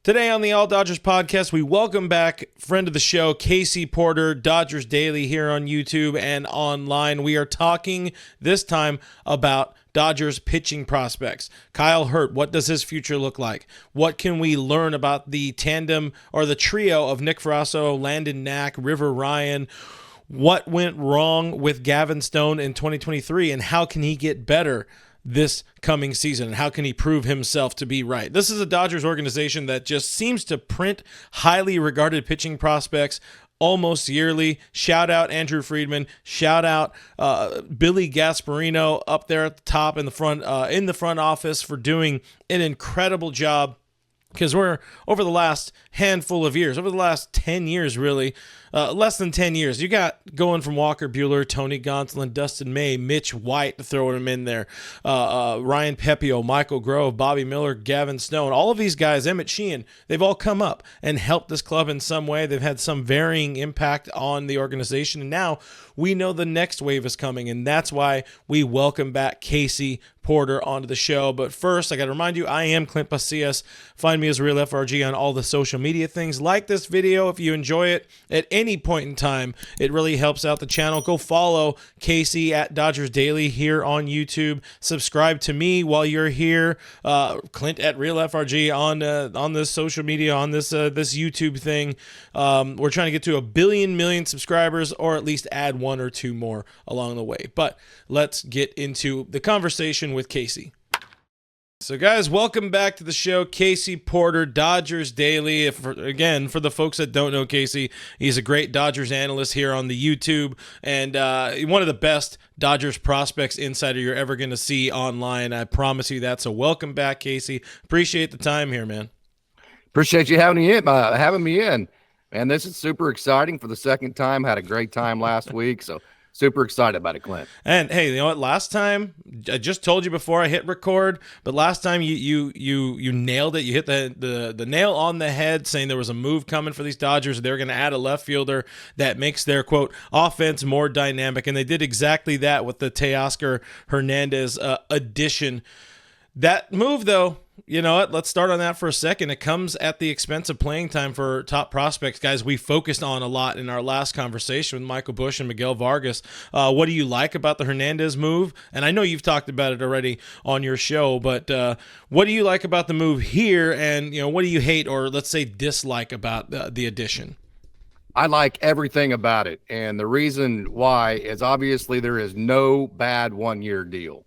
Today on the All Dodgers podcast, we welcome back friend of the show, Casey Porter, Dodgers Daily here on YouTube and online. We are talking this time about Dodgers pitching prospects. Kyle Hurt, what does his future look like? What can we learn about the tandem or the trio of Nick Frasso, Landon Knack, River Ryan? What went wrong with Gavin Stone in 2023, and how can he get better this coming season, and how can he prove himself to be right? This is a Dodgers organization that just seems to print highly regarded pitching prospects almost yearly. Shout out Andrew Friedman. Shout out Billy Gasparino up there at the top in the front office for doing an incredible job. Because we're over the last handful of years, over the last 10 years, really, less than 10 years, you got going from Walker Buehler, Tony Gonsolin, Dustin May, Mitch White, to throw him in there, Ryan Pepio, Michael Grove, Bobby Miller, Gavin Stone, all of these guys, Emmett Sheehan, they've all come up and helped this club in some way. They've had some varying impact on the organization, and now we know the next wave is coming, and that's why we welcome back Casey Porter onto the show. But first, I got to remind you, I am Clint Pasillas. Find me as Real FRG on all the social media things. Like this video if you enjoy it at any point in time. It really helps out the channel. Go follow Casey at Dodgers Daily here on YouTube. Subscribe to me while you're here. Clint at Real FRG on this social media, on this YouTube thing. We're trying to get to 1 billion subscribers, or at least add one or two more along the way. But let's get into the conversation with Casey. So guys, welcome back to the show. Casey Porter, Dodgers Daily. For the folks that don't know Casey, he's a great Dodgers analyst here on the YouTube, and one of the best Dodgers prospects insider you're ever going to see online. I promise you that. So welcome back, Casey. Appreciate the time here, man. Appreciate you having me in. Man, this is super exciting for the second time. Had a great time last week, so super excited about it, Clint. And hey, you know what? Last time, I just told you before I hit record, but last time you nailed it. You hit the nail on the head, saying there was a move coming for these Dodgers. They're going to add a left fielder that makes their, quote, offense more dynamic, and they did exactly that with the Teoscar Hernandez addition. That move, though, you know what? Let's start on that for a second. It comes at the expense of playing time for top prospects, guys we focused on a lot in our last conversation with Michael Busch and Miguel Vargas. What do you like about the Hernandez move? And I know you've talked about it already on your show, but what do you like about the move here? And, you know, what do you hate, or let's say dislike, about the addition? I like everything about it. And the reason why is obviously there is no bad 1-year deal.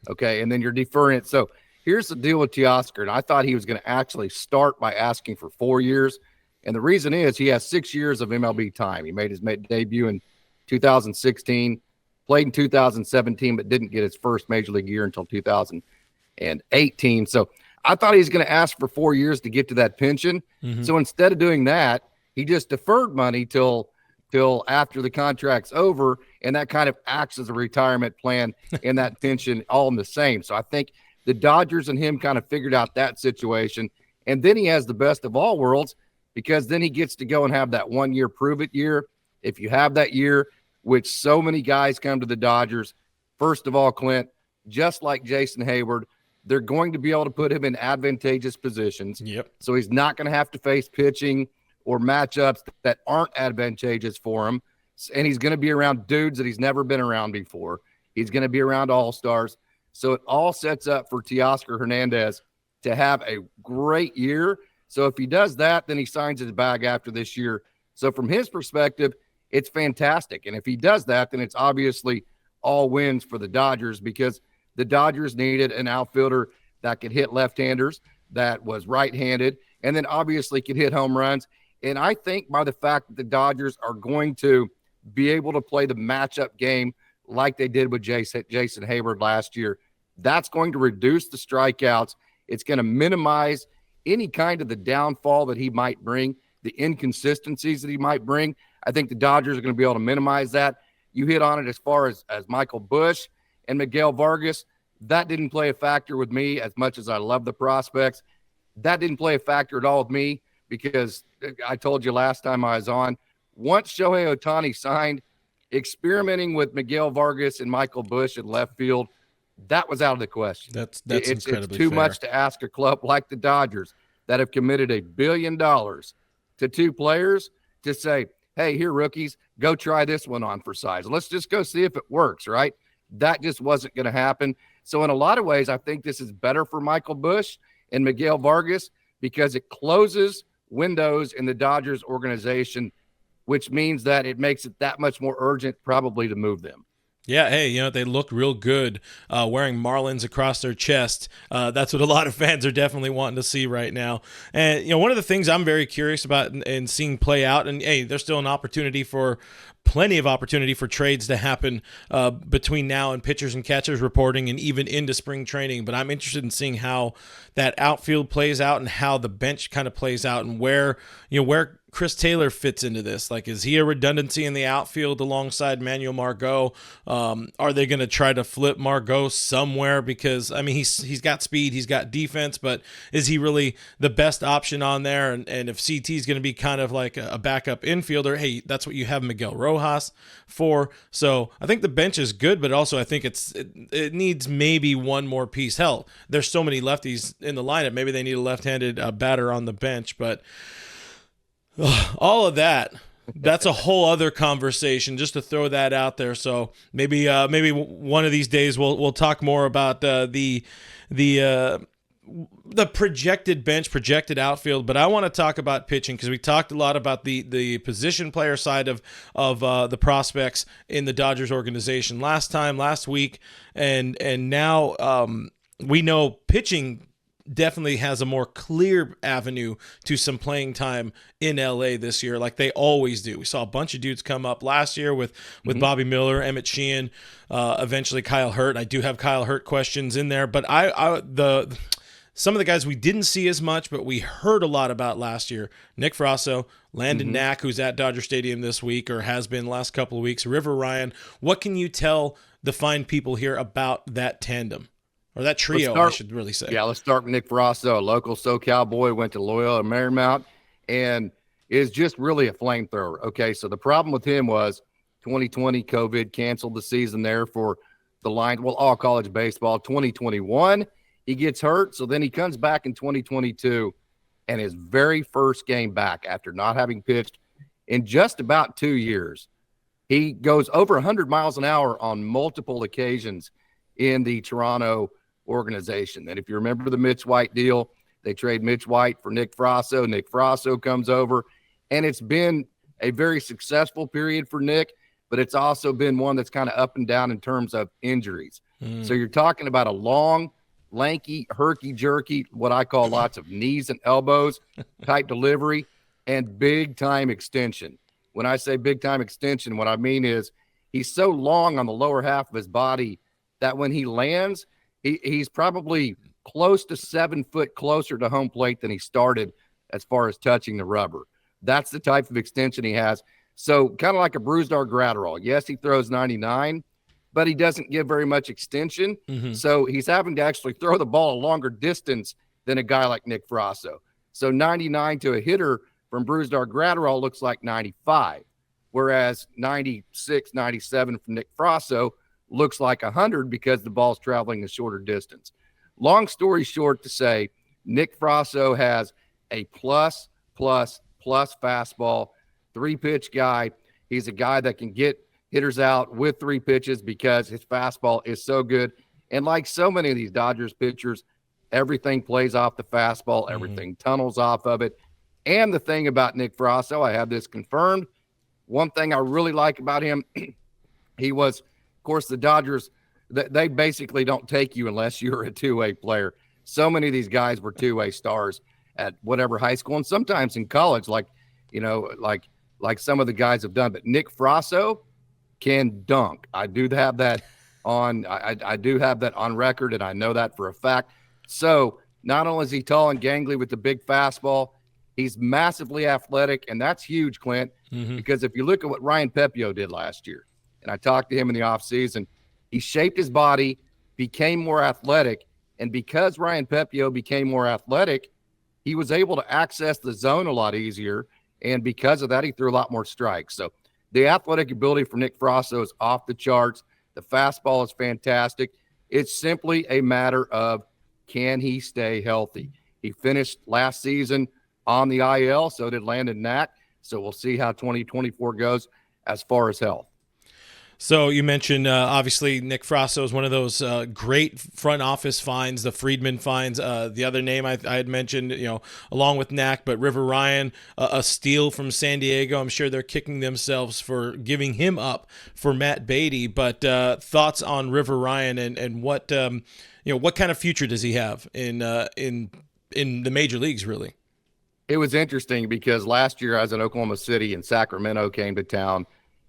Okay. And then you're deferring it. So here's the deal with Teoscar, and I thought he was going to actually start by asking for 4 years. And the reason is he has 6 years of MLB time. He made his debut in 2016, played in 2017, but didn't get his first major league year until 2018. So I thought he was going to ask for 4 years to get to that pension. Mm-hmm. So instead of doing that, he just deferred money till after the contract's over, and that kind of acts as a retirement plan and that pension all in the same. So I think the Dodgers and him kind of figured out that situation, and then he has the best of all worlds, because then he gets to go and have that 1-year prove-it year. If you have that year, which so many guys come to the Dodgers, first of all, Clint, just like Jason Hayward, they're going to be able to put him in advantageous positions. Yep. So he's not going to have to face pitching or matchups that aren't advantageous for him, and he's going to be around dudes that he's never been around before. He's going to be around all-stars. So it all sets up for Teoscar Hernandez to have a great year. So if he does that, then he signs his bag after this year. So from his perspective, it's fantastic. And if he does that, then it's obviously all wins for the Dodgers, because the Dodgers needed an outfielder that could hit left-handers, that was right-handed, and then obviously could hit home runs. And I think by the fact that the Dodgers are going to be able to play the matchup game like they did with Jason Hayward last year, that's going to reduce the strikeouts. It's going to minimize any kind of the downfall that he might bring, the inconsistencies that he might bring. I think the Dodgers are going to be able to minimize that. You hit on it as far as Michael Busch and Miguel Vargas. That didn't play a factor with me as much as I love the prospects. That didn't play a factor at all with me, because I told you last time I was on, once Shohei Ohtani signed, experimenting with Miguel Vargas and Michael Busch in left field, that was out of the question. That's it's incredibly too fair. much to ask a club like the Dodgers. that have committed $1 billion to 2 players to say, hey, here, rookies, go try this one on for size. Let's just go see if it works, right? That just wasn't going to happen. So in a lot of ways, I think this is better for Michael Busch and Miguel Vargas because it closes windows in the Dodgers organization, which means that it makes it that much more urgent probably to move them. Yeah, hey, they look real good wearing Marlins across their chest. That's what a lot of fans are definitely wanting to see right now. And, one of the things I'm very curious about and seeing play out, and, hey, there's still plenty of opportunity for trades to happen between now and pitchers and catchers reporting and even into spring training. But I'm interested in seeing how that outfield plays out and how the bench kind of plays out and where Chris Taylor fits into this. Like, is he a redundancy in the outfield alongside Manuel Margot? Are they going to try to flip Margot somewhere? Because, I mean, he's got speed, he's got defense, but is he really the best option on there? And if CT is going to be kind of like a backup infielder, hey, that's what you have Miguel Rojas for. So I think the bench is good, but also I think it needs maybe one more piece. Hell, there's so many lefties in the lineup. Maybe they need a left-handed batter on the bench, but all of that's a whole other conversation, just to throw that out there. So maybe one of these days we'll talk more about the projected bench, projected outfield. But I want to talk about pitching because we talked a lot about the position player side of the prospects in the Dodgers organization last week, and now we know pitching definitely has a more clear avenue to some playing time in LA this year, like they always do. We saw a bunch of dudes come up last year with Bobby Miller, Emmett Sheehan, eventually Kyle Hurt. I do have Kyle Hurt questions in there, but some of the guys we didn't see as much, but we heard a lot about last year: Nick Frasso, Landon Knack, who's at Dodger Stadium this week or has been the last couple of weeks, River Ryan. What can you tell the fine people here about that tandem? Or that trio, I should really say. Yeah, let's start with Nick Frasso, a local SoCal boy, went to Loyola Marymount, and is just really a flamethrower. Okay, so the problem with him was 2020 COVID canceled the season there for the line, all college baseball. 2021, he gets hurt, so then he comes back in 2022, and his very first game back after not having pitched in just about 2 years, he goes over 100 miles an hour on multiple occasions in the Toronto organization. And if you remember the Mitch White deal, they trade Mitch White for Nick Frasso. Nick Frasso comes over, and it's been a very successful period for Nick, but it's also been one that's kind of up and down in terms of injuries. So you're talking about a long, lanky, herky-jerky, what I call lots of knees and elbows type delivery, and big-time extension. When I say big-time extension, what I mean is he's so long on the lower half of his body that when he lands, he's probably close to 7 foot closer to home plate than he started as far as touching the rubber. That's the type of extension he has. So kind of like a Brusdar Gratterall. Yes, he throws 99, but he doesn't give very much extension. So he's having to actually throw the ball a longer distance than a guy like Nick Frasso. So 99 to a hitter from Brusdar Gratterall looks like 95, whereas 96, 97 from Nick Frasso looks like 100 because the ball's traveling a shorter distance. Long story short to say, Nick Frasso has a plus fastball, 3-pitch guy. He's a guy that can get hitters out with 3 pitches because his fastball is so good. And like so many of these Dodgers pitchers, everything plays off the fastball, everything tunnels off of it. And the thing about Nick Frasso, I have this confirmed. One thing I really like about him, he was, of course, the Dodgers, they basically don't take you unless you're a two-way player. So many of these guys were two-way stars at whatever high school and sometimes in college, like some of the guys have done. But Nick Frasso can dunk. I do have that on. I do have that on record, and I know that for a fact. So not only is he tall and gangly with the big fastball, he's massively athletic, and that's huge, Clint, because if you look at what Ryan Pepio did last year, and I talked to him in the offseason, he shaped his body, became more athletic, and because Ryan Pepio became more athletic, he was able to access the zone a lot easier, and because of that, he threw a lot more strikes. So the athletic ability for Nick Frasso is off the charts. The fastball is fantastic. It's simply a matter of, can he stay healthy? He finished last season on the IL. So did Landon Knack. So we'll see how 2024 goes as far as health. So you mentioned, obviously, Nick Frasso is one of those great front office finds, the Friedman finds. The other name I had mentioned, along with Knack, but River Ryan, a steal from San Diego. I'm sure they're kicking themselves for giving him up for Matt Beatty. But thoughts on River Ryan and what what kind of future does he have in the major leagues, really? It was interesting because last year I was in Oklahoma City and Sacramento came to town,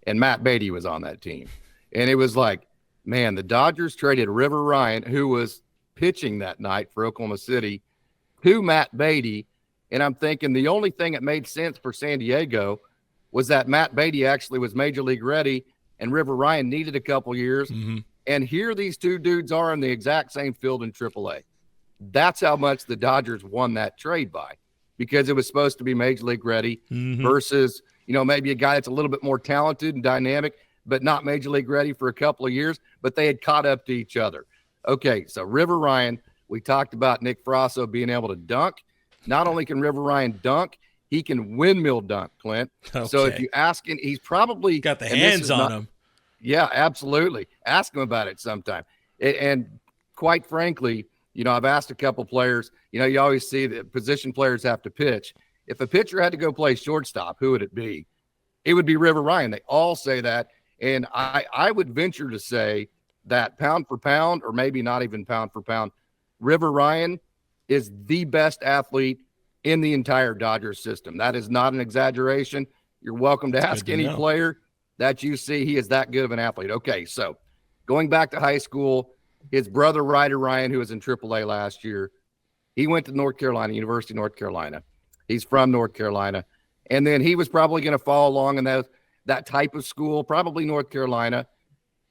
and Matt Beatty was on that team. And it was like, man, the Dodgers traded River Ryan, who was pitching that night for Oklahoma City, to Matt Beatty. And I'm thinking the only thing that made sense for San Diego was that Matt Beatty actually was major league ready and River Ryan needed a couple years. Mm-hmm. And here these two dudes are in the exact same field in AAA. That's how much the Dodgers won that trade by, because it was supposed to be major league ready versus, maybe a guy that's a little bit more talented and dynamic, but not major league ready for a couple of years, but they had caught up to each other. Okay, so River Ryan, we talked about Nick Frasso being able to dunk. Not only can River Ryan dunk, he can windmill dunk, Clint. Okay. So if you ask him, he's probably got the hands on him. Yeah, absolutely. Ask him about it sometime. And quite frankly, I've asked a couple players, you always see that position players have to pitch. If a pitcher had to go play shortstop, who would it be? It would be River Ryan. They all say that. And I would venture to say that pound for pound, or maybe not even pound for pound, River Ryan is the best athlete in the entire Dodgers system. That is not an exaggeration. You're welcome to ask any player that you see. He is that good of an athlete. Okay, so going back to high school, his brother Ryder Ryan, who was in AAA last year, he went to North Carolina, University of North Carolina. He's from North Carolina. And then he was probably going to follow along in that type of school, probably North Carolina.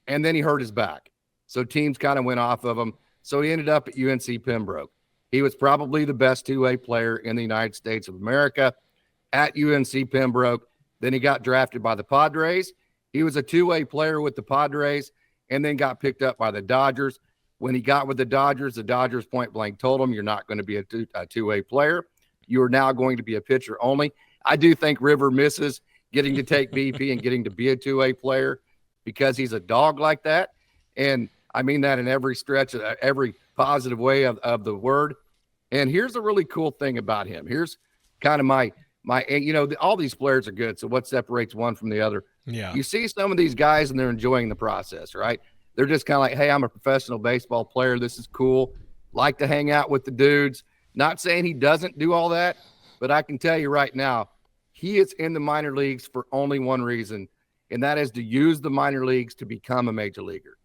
And then he hurt his back. So teams kind of went off of him. So he ended up at UNC Pembroke. He was probably the best two-way player in the United States of America at UNC Pembroke. Then he got drafted by the Padres. He was a two-way player with the Padres and then got picked up by the Dodgers. When he got with the Dodgers point blank told him, you're not going to be a two-way player. You are now going to be a pitcher only. I do think River misses getting to take BP and getting to be a two-way player because he's a dog like that. And I mean that in every stretch, every positive way of the word. And here's a really cool thing about him. Here's kind of my all these players are good. So what separates one from the other? Yeah. You see some of these guys and they're enjoying the process, right? They're just kind of like, hey, I'm a professional baseball player. This is cool. Like to hang out with the dudes. Not saying he doesn't do all that, but I can tell you right now, he is in the minor leagues for only one reason, and that is to use the minor leagues to become a major leaguer.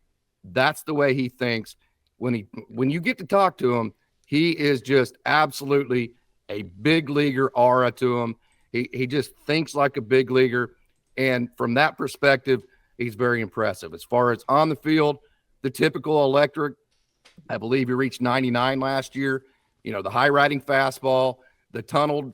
That's the way he thinks. When you get to talk to him, he is just absolutely a big leaguer aura to him. He just thinks like a big leaguer, and from that perspective, he's very impressive. As far as on the field, the typical electric, I believe he reached 99 last year. The high-riding fastball, the tunneled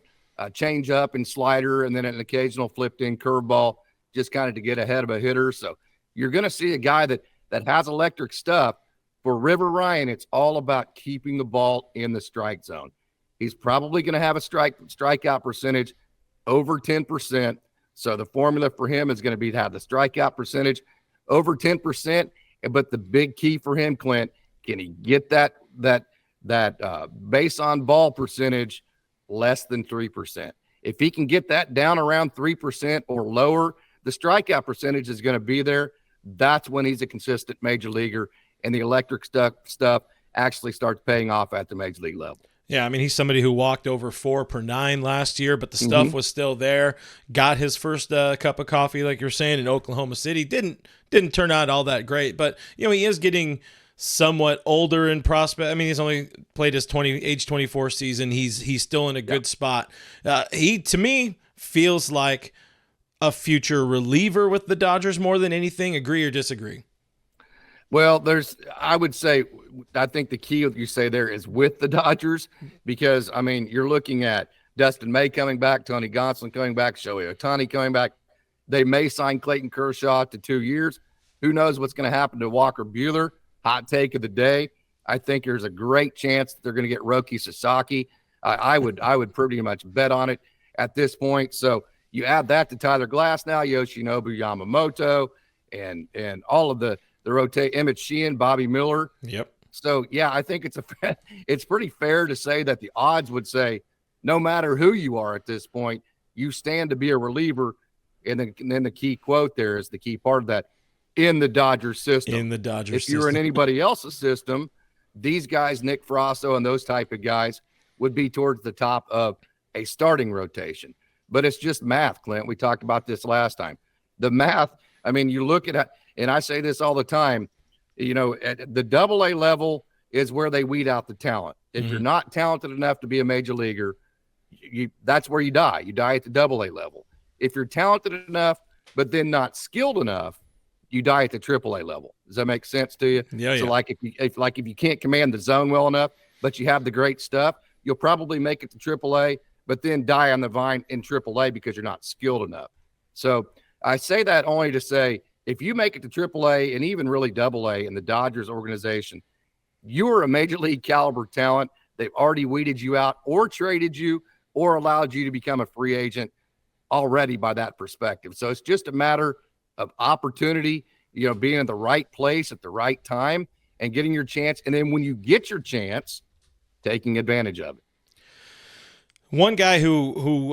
change-up and slider, and then an occasional flipped-in curveball just kind of to get ahead of a hitter. So you're going to see a guy that has electric stuff. For River Ryan, it's all about keeping the ball in the strike zone. He's probably going to have a strikeout percentage over 10%. So the formula for him is going to be to have the strikeout percentage over 10%. But the big key for him, Clint, can he get that base on ball percentage less than 3%? If he can get that down around 3% or lower, the strikeout percentage is going to be there. That's when he's a consistent major leaguer, and the electric stuff actually starts paying off at the major league level. Yeah, I mean, he's somebody who walked over 4 per 9 last year, but the stuff was still there. Got his first cup of coffee, like you're saying, in Oklahoma City. Didn't turn out all that great, but he is getting somewhat older in prospect. I mean, he's only played his age 24 season. He's still in a good spot. He, to me, feels like a future reliever with the Dodgers more than anything. Agree or disagree? Well, I would say, I think the key you say there is with the Dodgers, because, I mean, you're looking at Dustin May coming back, Tony Gonsolin coming back, Shohei Ohtani coming back. They may sign Clayton Kershaw to 2 years. Who knows what's going to happen to Walker Buehler? Hot take of the day. I think there's a great chance that they're going to get Roki Sasaki. I would pretty much bet on it at this point. So you add that to Tyler Glass now, Yoshinobu Yamamoto, and all of the rotate, Emmett Sheehan, Bobby Miller. Yep. So yeah, I think it's pretty fair to say that the odds would say no matter who you are at this point, you stand to be a reliever. And then the key quote there is the key part of that, in the Dodgers system. In the Dodgers system. If you're in anybody else's system, these guys, Nick Frasso and those type of guys, would be towards the top of a starting rotation. But it's just math, Clint. We talked about this last time. The math, I mean, you look at, and I say this all the time, at the AA level is where they weed out the talent. If you're not talented enough to be a major leaguer, that's where you die. You die at the AA level. If you're talented enough, but then not skilled enough, you die at the AAA level. Does that make sense to you? Yeah. So like if you can't command the zone well enough, but you have the great stuff, you'll probably make it to AAA, but then die on the vine in AAA because you're not skilled enough. So I say that only to say, if you make it to AAA and even really AA in the Dodgers organization, you are a major league caliber talent. They've already weeded you out or traded you or allowed you to become a free agent already by that perspective. So it's just a matter of opportunity, being in the right place at the right time and getting your chance. And then when you get your chance, taking advantage of it. One guy who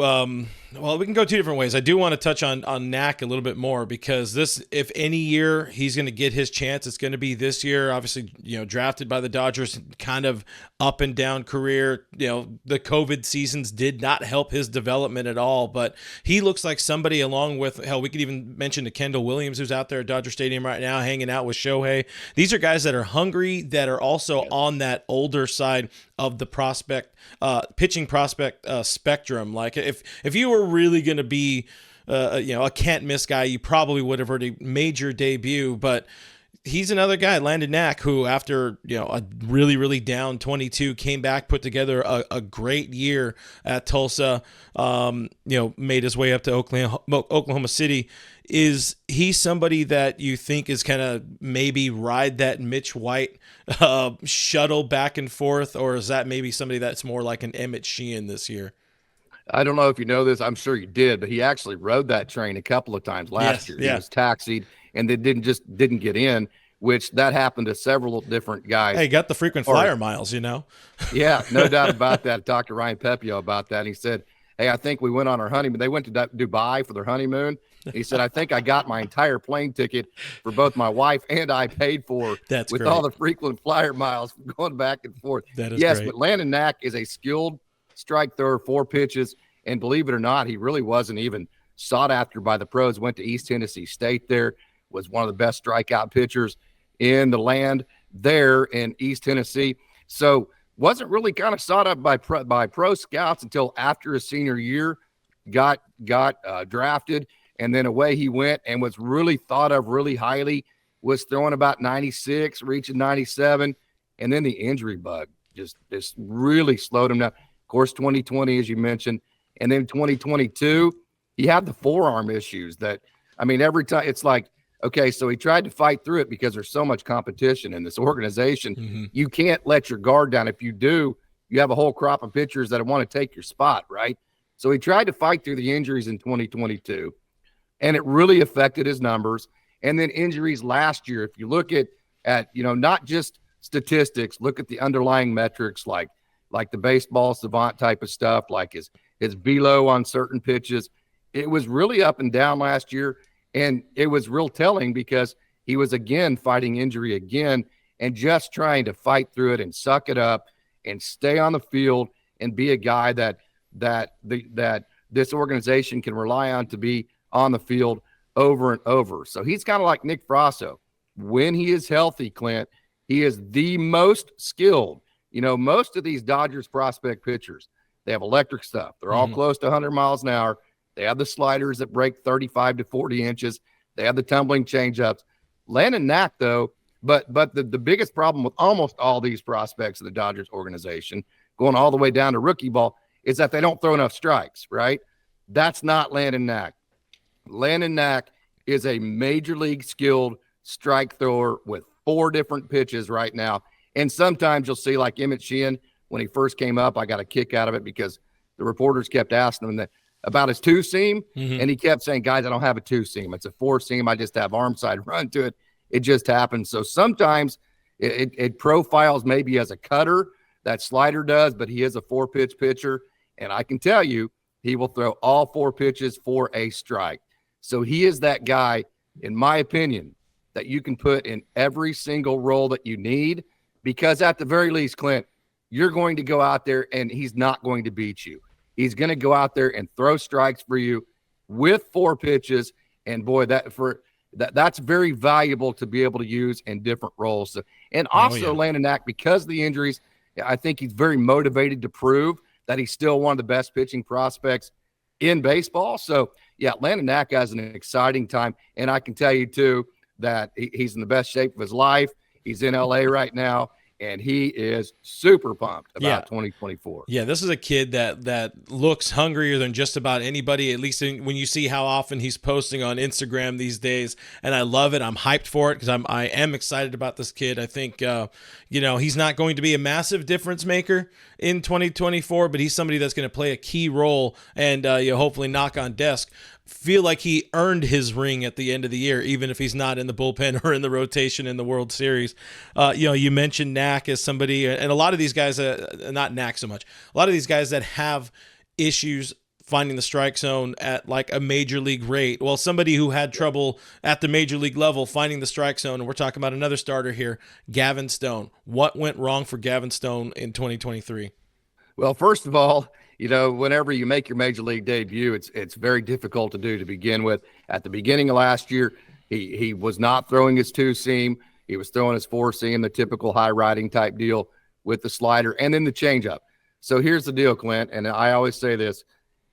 well, we can go two different ways. I do want to touch on Knack a little bit more because this, if any year he's going to get his chance, it's going to be this year. Obviously, drafted by the Dodgers, kind of up and down career. The COVID seasons did not help his development at all, but he looks like somebody along with, hell, we could even mention to Kendall Williams, who's out there at Dodger Stadium right now, hanging out with Shohei. These are guys that are hungry, that are also on that older side of the pitching prospect spectrum. Like if you were really going to be a can't miss guy, you probably would have already made your debut. But he's another guy, Landon Knack, who after a really, really down 22 came back, put together a great year at Tulsa, made his way up to Oklahoma City. Is he somebody that you think is kind of maybe ride that Mitch White shuttle back and forth, or is that maybe somebody that's more like an Emmett Sheehan this year? I don't know if you know this. I'm sure you did, but he actually rode that train a couple of times last year. Yeah. He was taxied and they didn't get in, which that happened to several different guys. Hey, got the frequent flyer miles, Yeah, no doubt about that. I talked to Ryan Pepio about that, and he said, hey, I think we went on our honeymoon. They went to Dubai for their honeymoon. He said, I think I got my entire plane ticket for both my wife and I paid for. That's with great. all the frequent flyer miles going back and forth. That is yes, great. But Landon Knack is a skilled strike thrower, 4 pitches, and believe it or not, he really wasn't even sought after by the pros. Went to East Tennessee State there, was one of the best strikeout pitchers in the land there in East Tennessee. So wasn't really kind of sought up by pro scouts until after his senior year, got drafted, and then away he went and was really thought of really highly, was throwing about 96, reaching 97, and then the injury bug just really slowed him down. Of course, 2020, as you mentioned, and then 2022, he had the forearm issues that, I mean, every time it's like, okay, so he tried to fight through it because there's so much competition in this organization. Mm-hmm. You can't let your guard down. If you do, you have a whole crop of pitchers that want to take your spot, right? So he tried to fight through the injuries in 2022, and it really affected his numbers. And then injuries last year, if you look at not just statistics, look at the underlying metrics like the baseball savant type of stuff, like his velo on certain pitches. It was really up and down last year. And it was real telling because he was again fighting injury again and just trying to fight through it and suck it up and stay on the field and be a guy that this organization can rely on to be on the field over and over. So he's kind of like Nick Frasso. When he is healthy, Clint, he is the most skilled. Most of these Dodgers prospect pitchers, they have electric stuff. They're all close to 100 miles an hour. They have the sliders that break 35 to 40 inches. They have the tumbling changeups. Landon Knack, though, but the biggest problem with almost all these prospects of the Dodgers organization, going all the way down to rookie ball, is that they don't throw enough strikes, right? That's not Landon Knack. Landon Knack is a major league skilled strike thrower with 4 different pitches right now. And sometimes you'll see like Emmett Sheehan when he first came up, I got a kick out of it because the reporters kept asking him about his two seam. And he kept saying, guys, I don't have a two seam. It's a four seam. I just have arm side run to it. It just happens. So sometimes it profiles maybe as a cutter. That slider does, but he is a 4-pitch pitcher. And I can tell you, he will throw all 4 pitches for a strike. So he is that guy, in my opinion, that you can put in every single role that you need, because at the very least, Clint, you're going to go out there and he's not going to beat you. He's going to go out there and throw strikes for you with 4 pitches. And boy, that's very valuable to be able to use in different roles. So, and also Landon Knack, because of the injuries, I think he's very motivated to prove that he's still one of the best pitching prospects in baseball. So, yeah, Landon Knack has an exciting time. And I can tell you, too, that he's in the best shape of his life. He's in L.A. right now, and he is super pumped about 2024. Yeah, this is a kid that looks hungrier than just about anybody, at least when you see how often he's posting on Instagram these days. And I love it. I'm hyped for it because I am excited about this kid. I think, he's not going to be a massive difference maker in 2024, but he's somebody that's going to play a key role and hopefully knock on desk. Feel like he earned his ring at the end of the year, even if he's not in the bullpen or in the rotation in the World Series. You mentioned Knack as somebody, and a lot of these guys, not Knack so much, a lot of these guys that have issues finding the strike zone at like a major league rate. Well, somebody who had trouble at the major league level finding the strike zone, and we're talking about another starter here, Gavin Stone. What went wrong for Gavin Stone in 2023? Well, first of all, whenever you make your major league debut, it's very difficult to do to begin with. At the beginning of last year, he was not throwing his 2-seam. He was throwing his 4-seam, the typical high riding type deal with the slider and then the changeup. So here's the deal, Clint, and I always say this.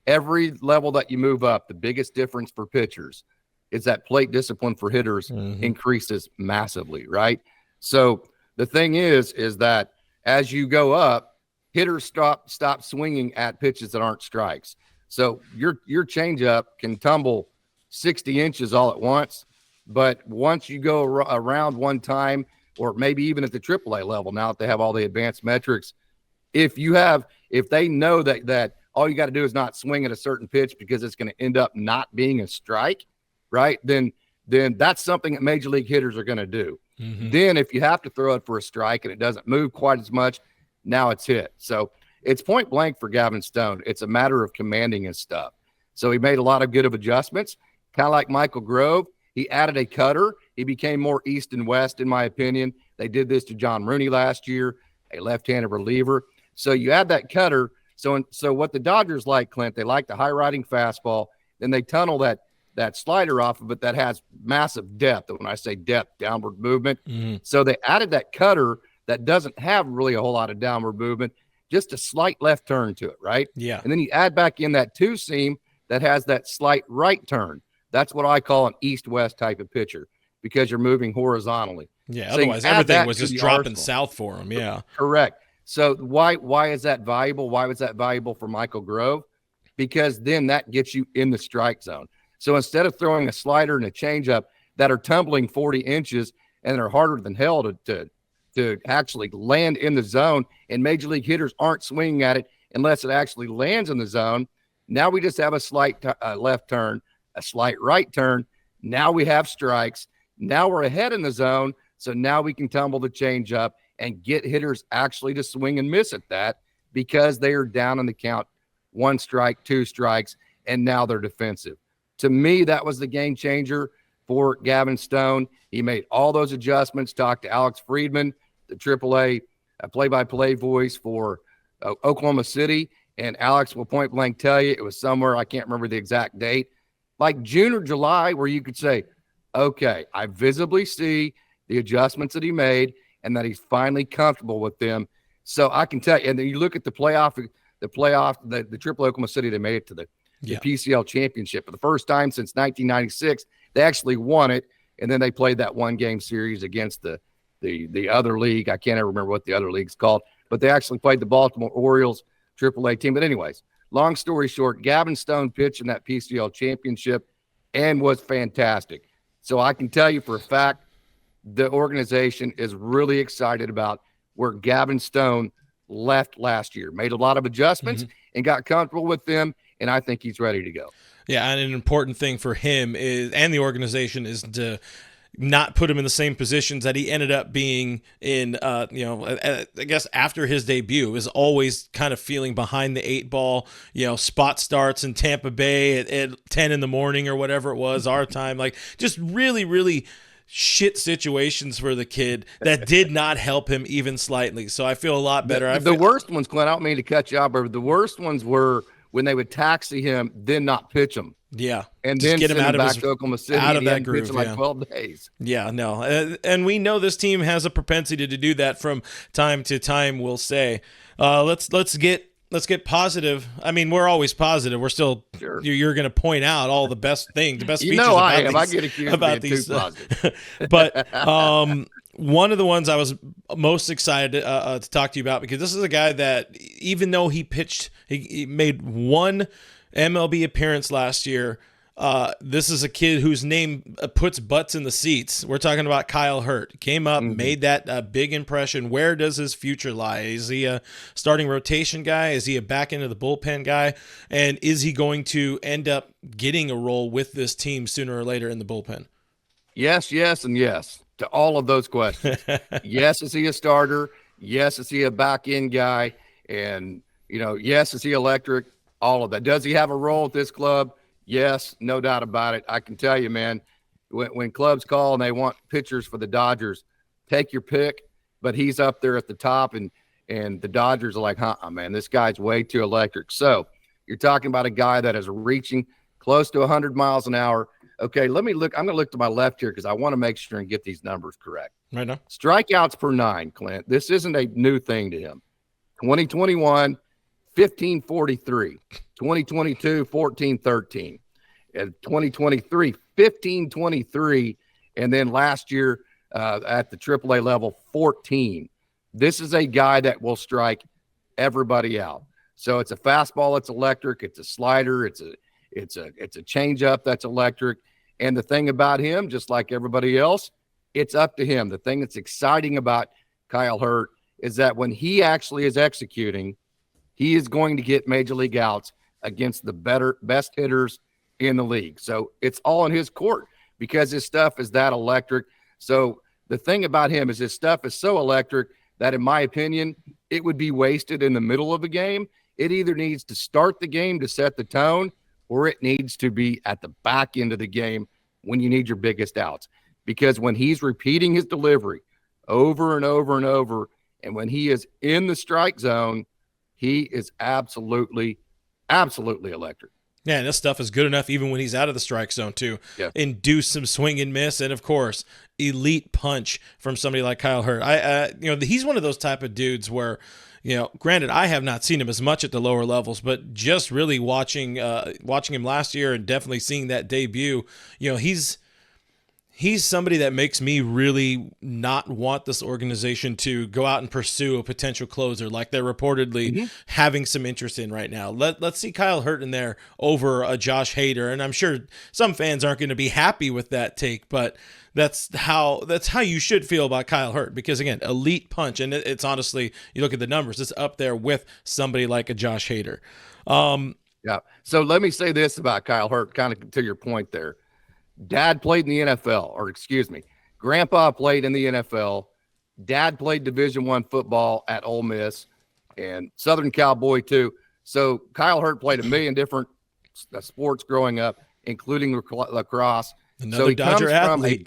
Every level that you move up, the biggest difference for pitchers is that plate discipline for hitters increases massively, right? So the thing is that as you go up, hitters stop swinging at pitches that aren't strikes. So your changeup can tumble 60 inches all at once, but once you go around one time, or maybe even at the AAA level, now that they have all the advanced metrics, if they know that all you got to do is not swing at a certain pitch because it's going to end up not being a strike, right? Then that's something that major league hitters are going to do. Then if you have to throw it for a strike and it doesn't move quite as much, now it's hit. So it's point blank for Gavin Stone. It's a matter of commanding his stuff. So he made a lot of good adjustments, kind of like Michael Grove. He added a cutter. He became more east and west, in my opinion. They did this to John Rooney last year, a left-handed reliever. So you add that cutter. So what the Dodgers like, Clint, they like the high-riding fastball. Then they tunnel that slider off of it that has massive depth. And when I say depth, downward movement. So they added that cutter that doesn't have really a whole lot of downward movement, just a slight left turn to it, right? Yeah. And then you add back in that 2-seam that has that slight right turn. That's what I call an east-west type of pitcher because you're moving horizontally. Yeah, so otherwise everything was just dropping south for him, yeah. Correct. So why is that valuable? Why was that valuable for Michael Grove? Because then that gets you in the strike zone. So instead of throwing a slider and a changeup that are tumbling 40 inches and are harder than hell to actually land in the zone, and major league hitters aren't swinging at it unless it actually lands in the zone. Now we just have a slight left turn, a slight right turn. Now we have strikes. Now we're ahead in the zone. So now we can tumble the change up and get hitters actually to swing and miss at that because they are down in the count, 1 strike, 2 strikes, and now they're defensive. To me, that was the game changer for Gavin Stone. He made all those adjustments, talked to Alex Friedman, the AAA play-by-play voice for Oklahoma City, and Alex will point blank tell you it was somewhere, I can't remember the exact date, like June or July, where you could say, okay, I visibly see the adjustments that he made and that he's finally comfortable with them. So I can tell you, and then you look at the AAA Oklahoma City, they made it to the PCL championship for the first time since 1996. They actually won it, and then they played that 1-game series against the other league. I can't ever remember what the other league's called, but they actually played the Baltimore Orioles AAA team. But anyways, long story short, Gavin Stone pitched in that PCL championship and was fantastic. So I can tell you for a fact, the organization is really excited about where Gavin Stone left last year, made a lot of adjustments and got comfortable with them. And I think he's ready to go. Yeah. And an important thing for him is, and the organization, is to not put him in the same positions that he ended up being in, I guess after his debut, is always kind of feeling behind the 8 ball, spot starts in Tampa Bay at 10 in the morning or whatever it was, our time, like just really, really shit situations for the kid that did not help him even slightly. So I feel a lot better. The worst ones, Clint, I don't mean to cut you off, but the worst ones were when they would taxi him, then not pitch him. Yeah. And then get him out of back to Oklahoma City, out of that pitch groove, him like 12 days. Yeah, no. And we know this team has a propensity to do that from time to time, we'll say. Let's get positive. I mean, we're always positive. We're still you're going to point out all the best things, the best features I get accused about these too positive. But one of the ones I was most excited to talk to you about, because this is a guy that, even though he made one MLB appearance last year, this is a kid whose name puts butts in the seats. We're talking about Kyle Hurt. Came up, made that big impression. Where does his future lie? Is he a starting rotation guy? Is he a back into the bullpen guy? And is he going to end up getting a role with this team sooner or later in the bullpen? Yes, and yes to all of those questions. Yes, is he a starter? Yes, is he a back end guy? And, yes, is he electric? All of that. Does he have a role at this club? Yes, no doubt about it. I can tell you, man, when clubs call and they want pitchers for the Dodgers, take your pick, but he's up there at the top, and the Dodgers are like, man, this guy's way too electric. So you're talking about a guy that is reaching close to 100 miles an hour. Okay, let me look. I'm going to look to my left here because I want to make sure and get these numbers correct. Right now. Strikeouts per 9, Clint. This isn't a new thing to him. 2021, 1543. 2022, 1413. And 2023, 1523. And then last year at the AAA level, 14. This is a guy that will strike everybody out. So it's a fastball that's electric. It's a slider. It's a changeup that's electric. And the thing about him, just like everybody else, it's up to him. The thing that's exciting about Kyle Hurt is that when he actually is executing, he is going to get major league outs against the best hitters in the league. So it's all in his court because his stuff is that electric. So the thing about him is his stuff is so electric that, in my opinion, it would be wasted in the middle of a game. It either needs to start the game to set the tone, or it needs to be at the back end of the game when you need your biggest outs. Because when he's repeating his delivery over and over and over, and when he is in the strike zone, he is absolutely electric. Yeah, and this stuff is good enough even when he's out of the strike zone to induce some swing and miss, and of course, elite punch from somebody like Kyle Hurt. He's one of those type of dudes where, granted, I have not seen him as much at the lower levels, but just really watching him last year and definitely seeing that debut, he's somebody that makes me really not want this organization to go out and pursue a potential closer like they're reportedly having some interest in right now. Let's see Kyle Hurt in there over a Josh Hader, and I'm sure some fans aren't going to be happy with that take, but that's how you should feel about Kyle Hurt, because again, elite punch, and it's honestly, you look at the numbers, it's up there with somebody like a Josh Hader. Yeah. So let me say this about Kyle Hurt, kind of to your point there. Dad played in the NFL, or excuse me, Grandpa played in the NFL. Dad played Division I football at Ole Miss and Southern Cowboy too. So Kyle Hurt played a million different sports growing up, including lacrosse. Another Dodger athlete.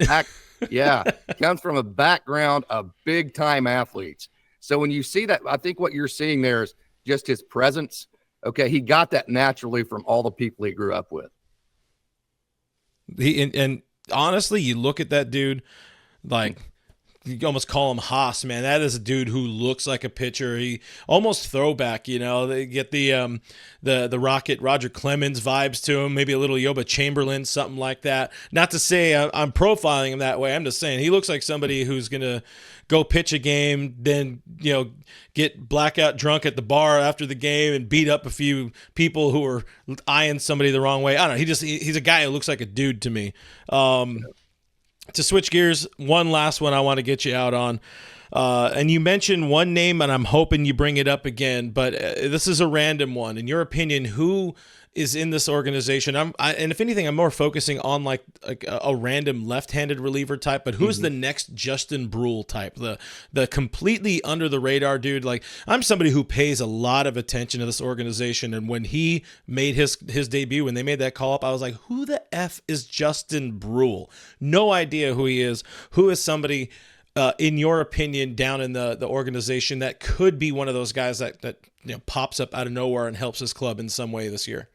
Comes from a background of big time athletes. So when you see that, I think what you're seeing there is just his presence. Okay, he got that naturally from all the people he grew up with. And honestly, you look at that dude, like, you almost call him Haas, man. That is a dude who looks like a pitcher. He almost throwback, They get the Rocket Roger Clemens vibes to him, maybe a little Yoba Chamberlain, something like that. Not to say I'm profiling him that way. I'm just saying he looks like somebody who's gonna go pitch a game, then get blackout drunk at the bar after the game and beat up a few people who are eyeing somebody the wrong way. I don't know. He's a guy who looks like a dude to me. To switch gears, one last one I want to get you out on. And you mentioned one name, and I'm hoping you bring it up again, but this is a random one. In your opinion, who is in this organization? And if anything, I'm more focusing on like a random left-handed reliever type, but who's the next Justin Brule type? The completely under the radar dude. Like, I'm somebody who pays a lot of attention to this organization, and when he made his debut, when they made that call up, I was like, who the F is Justin Brule? No idea who he is. Who is somebody in your opinion, down in the organization that could be one of those guys that pops up out of nowhere and helps his club in some way this year?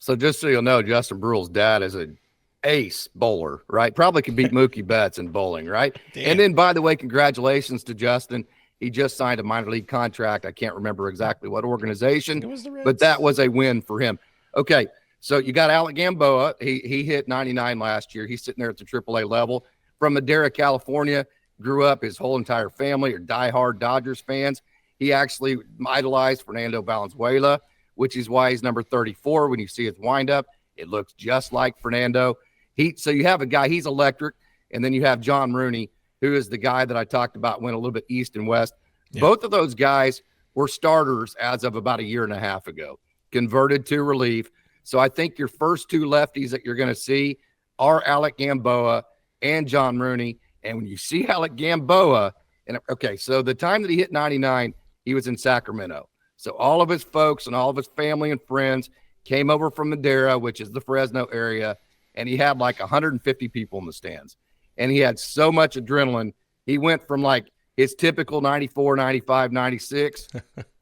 So just so you'll know, Justin Brule's dad is an ace bowler, right? Probably could beat Mookie Betts in bowling, right? Damn. And then, by the way, congratulations to Justin. He just signed a minor league contract. I can't remember exactly what organization, but that was a win for him. Okay, so you got Alec Gamboa. He hit 99 last year. He's sitting there at the AAA level. From Madera, California. Grew up, his whole entire family are diehard Dodgers fans. He actually idolized Fernando Valenzuela, which is why he's number 34. When you see his windup, it looks just like Fernando. So you have a guy, he's electric, and then you have John Rooney, who is the guy that I talked about, went a little bit east and west. Yeah. Both of those guys were starters as of about a year and a half ago, converted to relief. So I think your first two lefties that you're going to see are Alec Gamboa and John Rooney. And when you see Alec Gamboa, so the time that he hit 99, he was in Sacramento. So all of his folks and all of his family and friends came over from Madera, which is the Fresno area, and he had like 150 people in the stands. And he had so much adrenaline. He went from like his typical 94, 95, 96,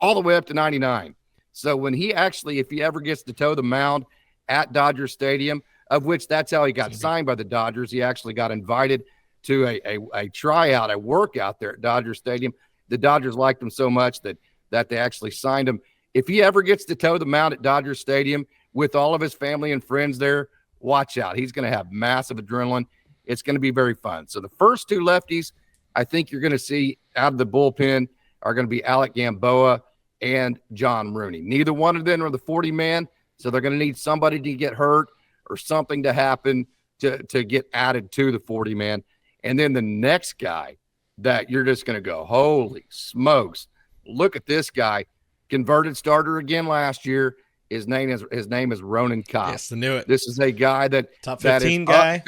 all the way up to 99. So when he actually, if he ever gets to toe the mound at Dodger Stadium, of which that's how he got signed by the Dodgers, he actually got invited to a tryout, a workout there at Dodger Stadium. The Dodgers liked him so much that they actually signed him. If he ever gets to toe the mound at Dodger Stadium with all of his family and friends there, watch out. He's going to have massive adrenaline. It's going to be very fun. So the first two lefties I think you're going to see out of the bullpen are going to be Alec Gamboa and John Rooney. Neither one of them are the 40-man, so they're going to need somebody to get hurt or something to happen to get added to the 40-man. And then the next guy that you're just going to go, holy smokes, look at this guy. Converted starter again last year. His name is Ronan Kopp. Yes, I knew it. This is a guy that top 15 guy.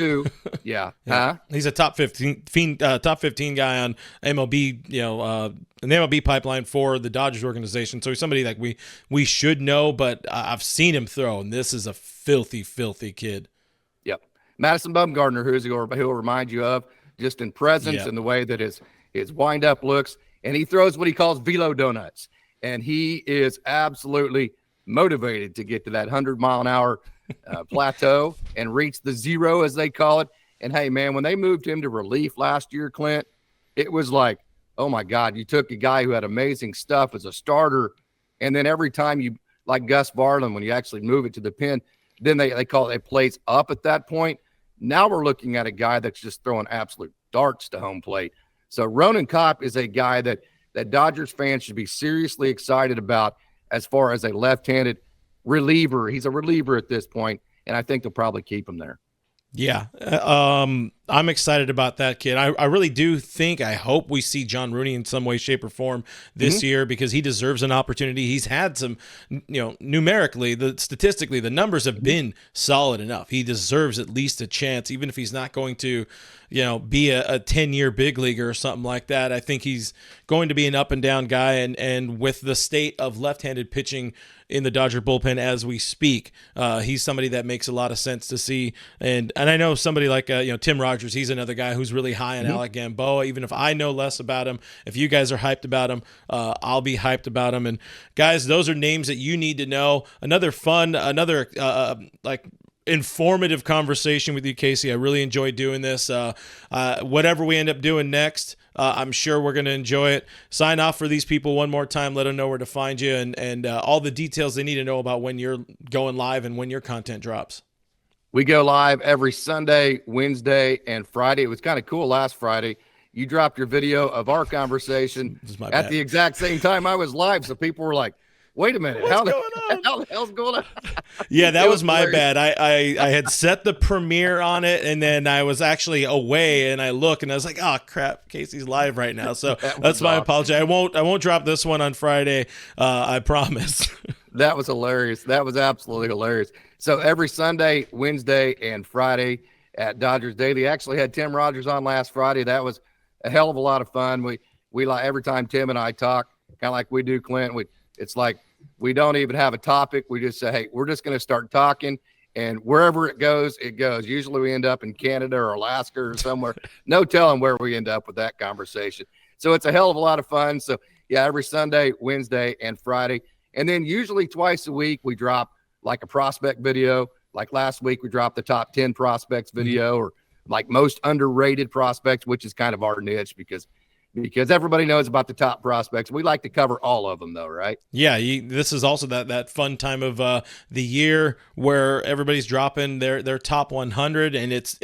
Yeah. Huh? He's a top 15 guy on MLB, an MLB pipeline for the Dodgers organization. So he's somebody like we should know, but I've seen him throw, and this is a filthy, filthy kid. Yep. Madison Bumgarner, who'll remind you of just in presence and the way that his windup looks, and he throws what he calls velo donuts, and he is absolutely motivated to get to that 100-mile-an-hour plateau and reach the zero, as they call it. And hey, man, when they moved him to relief last year, Clint, it was like, oh my God, you took a guy who had amazing stuff as a starter, and then every time you, like Gus Varlin, when you actually move it to the pen, then they call it a plays up at that point. Now we're looking at a guy that's just throwing absolute darts to home plate. So Ronan Kopp is a guy that Dodgers fans should be seriously excited about as far as a left-handed reliever. He's a reliever at this point, and I think they'll probably keep him there. Yeah, I'm excited about that kid. I really do think, I hope we see John Rooney in some way, shape, or form this year, because he deserves an opportunity. He's had some, numerically, statistically, the numbers have been solid enough. He deserves at least a chance, even if he's not going to, be a 10-year big leaguer or something like that. I think he's going to be an up and down guy, and with the state of left-handed pitching in the Dodger bullpen as we speak, he's somebody that makes a lot of sense to see. And I know somebody like Tim Rogers, he's another guy who's really high on Alec Gamboa. Even if I know less about him, if you guys are hyped about him, I'll be hyped about him. And guys, those are names that you need to know. Another informative conversation with you, Casey. I really enjoyed doing this. Whatever we end up doing next, I'm sure we're going to enjoy it. Sign off for these people one more time. Let them know where to find you and all the details they need to know about when you're going live and when your content drops. We go live every Sunday, Wednesday, and Friday. It was kind of cool last Friday. You dropped your video of our conversation at the exact same time I was live, so people were like, wait a minute. What's How going on? the hell's going on? Yeah, that It was my hilarious. bad. I had set the premiere on it, and then I was actually away, and I look, and I was like, oh crap, Casey's live right now. So That was that's my awesome. apology. I won't drop this one on Friday. I promise. That was hilarious. That was absolutely hilarious. So every Sunday, Wednesday, and Friday at Dodgers Daily. Actually had Tim Rogers on last Friday. That was a hell of a lot of fun. We like every time Tim and I talk, kind of like we do, Clint. It's like we don't even have a topic. We just say, hey, we're just going to start talking, and wherever it goes, it goes. Usually we end up in Canada or Alaska or somewhere. No telling where we end up with that conversation. So it's a hell of a lot of fun. So yeah, every Sunday, Wednesday, and Friday. And then usually twice a week, we drop like a prospect video. Like last week, we dropped the top 10 prospects video, or like most underrated prospects, which is kind of our niche because everybody knows about the top prospects. We like to cover all of them, though, right? Yeah, this is also that fun time of the year where everybody's dropping their top 100, and it's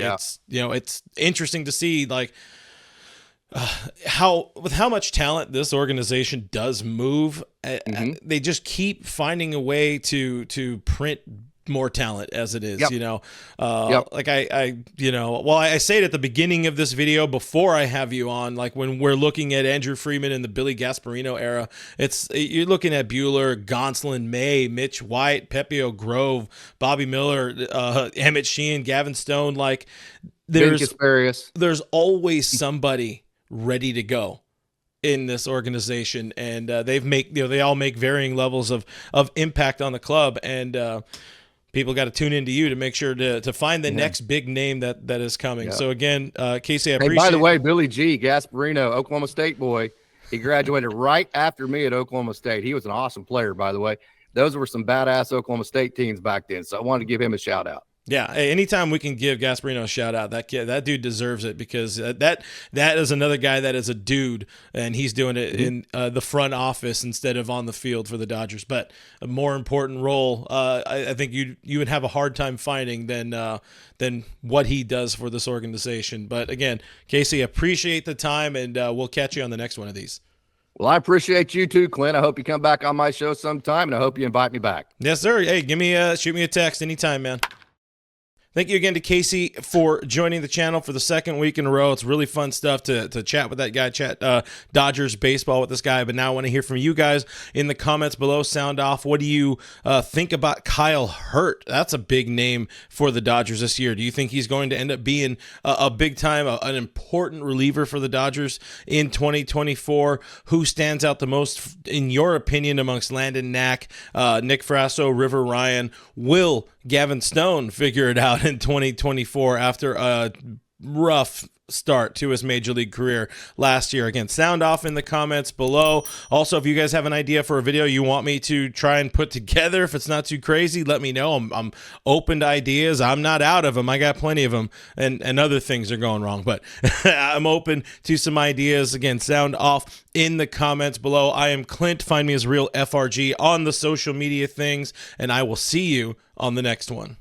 interesting to see like how much talent this organization does move. They just keep finding a way to print more talent as it is. Yep. Like I say it at the beginning of this video before I have you on, like when we're looking at Andrew Freeman in the Billy Gasparino era, you're looking at Bueller, Gonsolin, May, Mitch White, Pepio Grove, Bobby Miller, Emmett Sheehan, Gavin Stone. Like there's always somebody ready to go in this organization, and they all make varying levels of impact on the club, and people got to tune into you to make sure to find the next big name that is coming. So again, Casey, I appreciate. By the way, Billy G. Gasparino, Oklahoma State boy, he graduated right after me at Oklahoma State. He was an awesome player, by the way. Those were some badass Oklahoma State teams back then, so I wanted to give him a shout out. Yeah, anytime we can give Gasparino a shout out, that dude deserves it, because that is another guy that is a dude, and he's doing it in the front office instead of on the field for the Dodgers. But a more important role, I think you would have a hard time finding than what he does for this organization. But again, Casey, appreciate the time, and we'll catch you on the next one of these. Well, I appreciate you too, Clint. I hope you come back on my show sometime, and I hope you invite me back. Yes, sir. Hey, shoot me a text anytime, man. Thank you again to Casey for joining the channel for the second week in a row. It's really fun stuff to chat with that guy, chat Dodgers baseball with this guy. But now I want to hear from you guys in the comments below. Sound off. What do you think about Kyle Hurt? That's a big name for the Dodgers this year. Do you think he's going to end up being a big time, an important reliever for the Dodgers in 2024? Who stands out the most, in your opinion, amongst Landon Knack, Nick Frasso, River Ryan? Will Gavin Stone figure it out in 2024 after a rough start to his major league career last year? Again, sound off in the comments below. Also, if you guys have an idea for a video you want me to try and put together, if it's not too crazy, let me know. I'm open to ideas. I'm not out of them. I got plenty of them, and other things are going wrong, but I'm open to some ideas. Again, sound off in the comments below. I am Clint. Find me as Real FRG on the social media things, and I will see you on the next one.